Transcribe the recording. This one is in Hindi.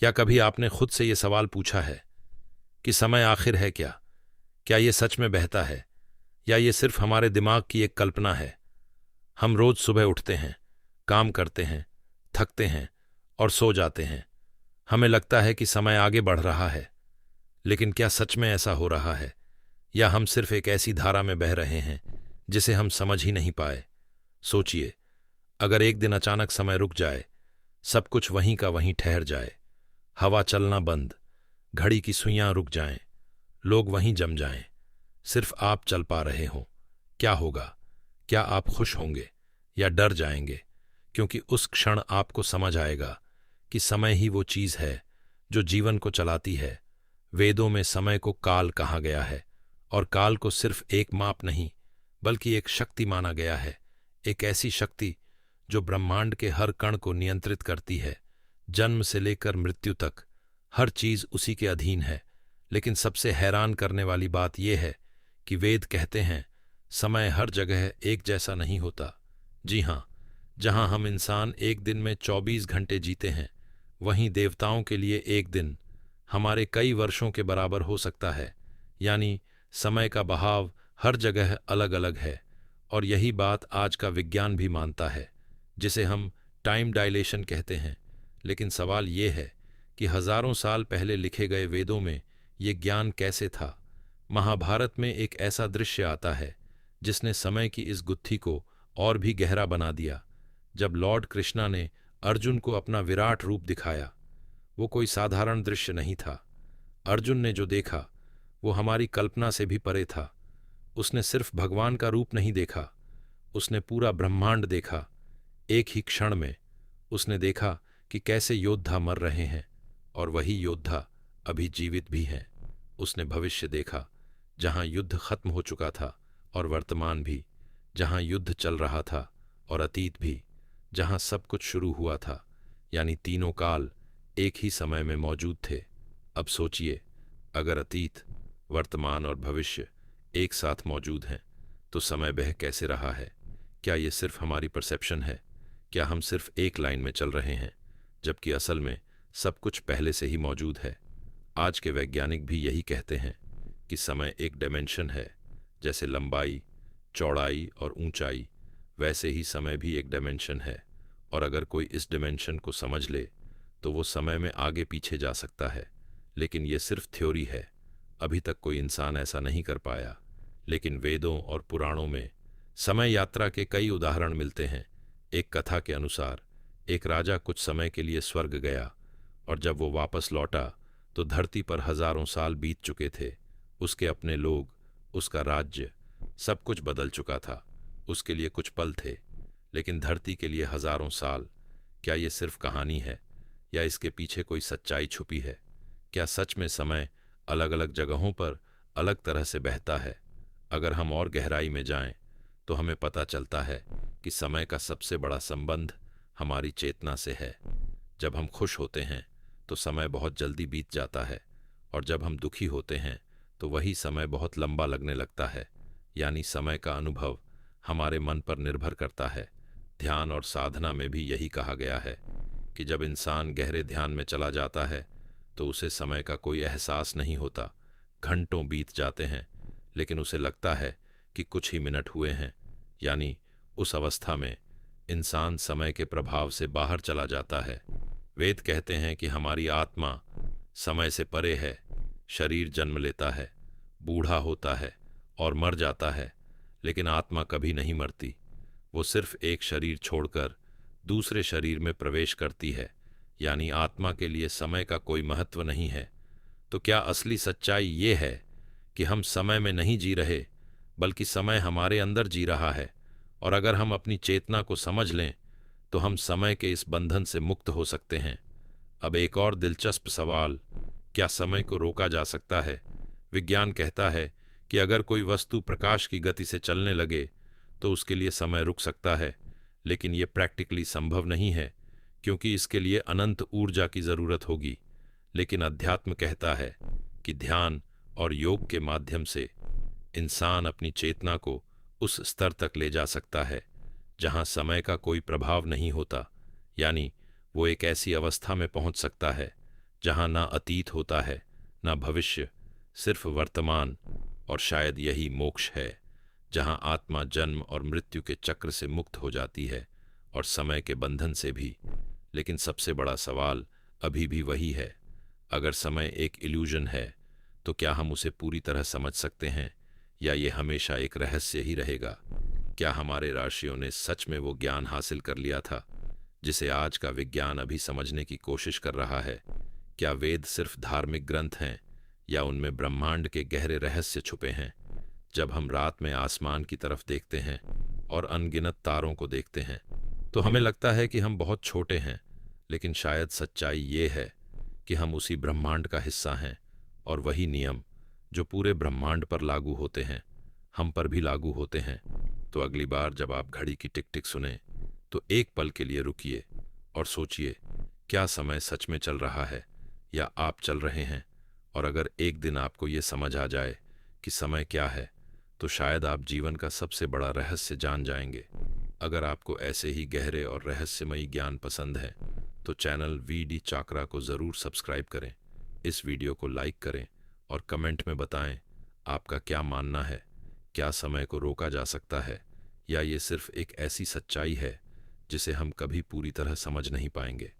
क्या कभी आपने खुद से ये सवाल पूछा है कि समय आखिर है क्या? क्या ये सच में बहता है या ये सिर्फ हमारे दिमाग की एक कल्पना है? हम रोज सुबह उठते हैं, काम करते हैं, थकते हैं और सो जाते हैं। हमें लगता है कि समय आगे बढ़ रहा है, लेकिन क्या सच में ऐसा हो रहा है या हम सिर्फ एक ऐसी धारा में बह रहे हैं जिसे हम समझ ही नहीं पाए? सोचिए, अगर एक दिन अचानक समय रुक जाए, सब कुछ वहीं का वहीं ठहर जाए, हवा चलना बंद, घड़ी की सुइयां रुक जाएं, लोग वहीं जम जाएं, सिर्फ आप चल पा रहे हों, क्या होगा? क्या आप खुश होंगे या डर जाएंगे? क्योंकि उस क्षण आपको समझ आएगा कि समय ही वो चीज है जो जीवन को चलाती है। वेदों में समय को काल कहा गया है, और काल को सिर्फ एक माप नहीं बल्कि एक शक्ति माना गया है। एक ऐसी शक्ति जो ब्रह्मांड के हर कण को नियंत्रित करती है। जन्म से लेकर मृत्यु तक हर चीज उसी के अधीन है। लेकिन सबसे हैरान करने वाली बात यह है कि वेद कहते हैं समय हर जगह एक जैसा नहीं होता। जी हाँ, जहां हम इंसान एक दिन में 24 घंटे जीते हैं, वहीं देवताओं के लिए एक दिन हमारे कई वर्षों के बराबर हो सकता है। यानी समय का बहाव हर जगह अलग अलग है, और यही बात आज का विज्ञान भी मानता है, जिसे हम टाइम डायलेशन कहते हैं। लेकिन सवाल ये है कि हजारों साल पहले लिखे गए वेदों में ये ज्ञान कैसे था? महाभारत में एक ऐसा दृश्य आता है जिसने समय की इस गुत्थी को और भी गहरा बना दिया। जब लॉर्ड कृष्णा ने अर्जुन को अपना विराट रूप दिखाया, वो कोई साधारण दृश्य नहीं था। अर्जुन ने जो देखा वो हमारी कल्पना से भी परे था। उसने सिर्फ भगवान का रूप नहीं देखा, उसने पूरा ब्रह्मांड देखा। एक ही क्षण में उसने देखा कि कैसे योद्धा मर रहे हैं, और वही योद्धा अभी जीवित भी हैं। उसने भविष्य देखा, जहां युद्ध खत्म हो चुका था, और वर्तमान भी, जहां युद्ध चल रहा था, और अतीत भी, जहां सब कुछ शुरू हुआ था। यानी तीनों काल एक ही समय में मौजूद थे। अब सोचिए, अगर अतीत, वर्तमान और भविष्य एक साथ मौजूद हैं, तो समय बह कैसे रहा है? क्या ये सिर्फ हमारी परसेप्शन है? क्या हम सिर्फ एक लाइन में चल रहे हैं, जबकि असल में सब कुछ पहले से ही मौजूद है? आज के वैज्ञानिक भी यही कहते हैं कि समय एक डायमेंशन है। जैसे लंबाई, चौड़ाई और ऊंचाई, वैसे ही समय भी एक डायमेंशन है। और अगर कोई इस डायमेंशन को समझ ले तो वो समय में आगे पीछे जा सकता है। लेकिन ये सिर्फ थ्योरी है, अभी तक कोई इंसान ऐसा नहीं कर पाया। लेकिन वेदों और पुराणों में समय यात्रा के कई उदाहरण मिलते हैं। एक कथा के अनुसार एक राजा कुछ समय के लिए स्वर्ग गया, और जब वो वापस लौटा तो धरती पर हजारों साल बीत चुके थे। उसके अपने लोग, उसका राज्य, सब कुछ बदल चुका था। उसके लिए कुछ पल थे, लेकिन धरती के लिए हजारों साल। क्या ये सिर्फ कहानी है या इसके पीछे कोई सच्चाई छुपी है? क्या सच में समय अलग अलग जगहों पर अलग तरह से बहता है? अगर हम और गहराई में जाएं तो हमें पता चलता है कि समय का सबसे बड़ा संबंध हमारी चेतना से है। जब हम खुश होते हैं तो समय बहुत जल्दी बीत जाता है, और जब हम दुखी होते हैं तो वही समय बहुत लंबा लगने लगता है। यानी समय का अनुभव हमारे मन पर निर्भर करता है। ध्यान और साधना में भी यही कहा गया है कि जब इंसान गहरे ध्यान में चला जाता है तो उसे समय का कोई एहसास नहीं होता। घंटों बीत जाते हैं, लेकिन उसे लगता है कि कुछ ही मिनट हुए हैं। यानी उस अवस्था में इंसान समय के प्रभाव से बाहर चला जाता है। वेद कहते हैं कि हमारी आत्मा समय से परे है। शरीर जन्म लेता है, बूढ़ा होता है और मर जाता है, लेकिन आत्मा कभी नहीं मरती। वो सिर्फ एक शरीर छोड़कर दूसरे शरीर में प्रवेश करती है। यानी आत्मा के लिए समय का कोई महत्व नहीं है। तो क्या असली सच्चाई ये है कि हम समय में नहीं जी रहे, बल्कि समय हमारे अंदर जी रहा है? और अगर हम अपनी चेतना को समझ लें तो हम समय के इस बंधन से मुक्त हो सकते हैं। अब एक और दिलचस्प सवाल, क्या समय को रोका जा सकता है? विज्ञान कहता है कि अगर कोई वस्तु प्रकाश की गति से चलने लगे तो उसके लिए समय रुक सकता है, लेकिन यह प्रैक्टिकली संभव नहीं है, क्योंकि इसके लिए अनंत ऊर्जा की जरूरत होगी। लेकिन अध्यात्म कहता है कि ध्यान और योग के माध्यम से इंसान अपनी चेतना को उस स्तर तक ले जा सकता है जहां समय का कोई प्रभाव नहीं होता। यानी वो एक ऐसी अवस्था में पहुंच सकता है जहाँ ना अतीत होता है ना भविष्य, सिर्फ वर्तमान। और शायद यही मोक्ष है, जहाँ आत्मा जन्म और मृत्यु के चक्र से मुक्त हो जाती है और समय के बंधन से भी। लेकिन सबसे बड़ा सवाल अभी भी वही है, अगर समय एक इल्यूजन है तो क्या हम उसे पूरी तरह समझ सकते हैं, या ये हमेशा एक रहस्य ही रहेगा? क्या हमारे ऋषियों ने सच में वो ज्ञान हासिल कर लिया था जिसे आज का विज्ञान अभी समझने की कोशिश कर रहा है? क्या वेद सिर्फ धार्मिक ग्रंथ हैं, या उनमें ब्रह्मांड के गहरे रहस्य छुपे हैं? जब हम रात में आसमान की तरफ देखते हैं और अनगिनत तारों को देखते हैं तो हमें लगता है कि हम बहुत छोटे हैं, लेकिन शायद सच्चाई ये है कि हम उसी ब्रह्मांड का हिस्सा हैं, और वही नियम जो पूरे ब्रह्मांड पर लागू होते हैं हम पर भी लागू होते हैं। तो अगली बार जब आप घड़ी की टिक टिक सुने तो एक पल के लिए रुकिए और सोचिए, क्या समय सच में चल रहा है या आप चल रहे हैं? और अगर एक दिन आपको ये समझ आ जाए कि समय क्या है, तो शायद आप जीवन का सबसे बड़ा रहस्य जान जाएंगे। अगर आपको ऐसे ही गहरे और रहस्यमयी ज्ञान पसंद है तो चैनल वीडी चाकरा को ज़रूर सब्सक्राइब करें, इस वीडियो को लाइक करें और कमेंट में बताएं आपका क्या मानना है। क्या समय को रोका जा सकता है, या ये सिर्फ एक ऐसी सच्चाई है जिसे हम कभी पूरी तरह समझ नहीं पाएंगे?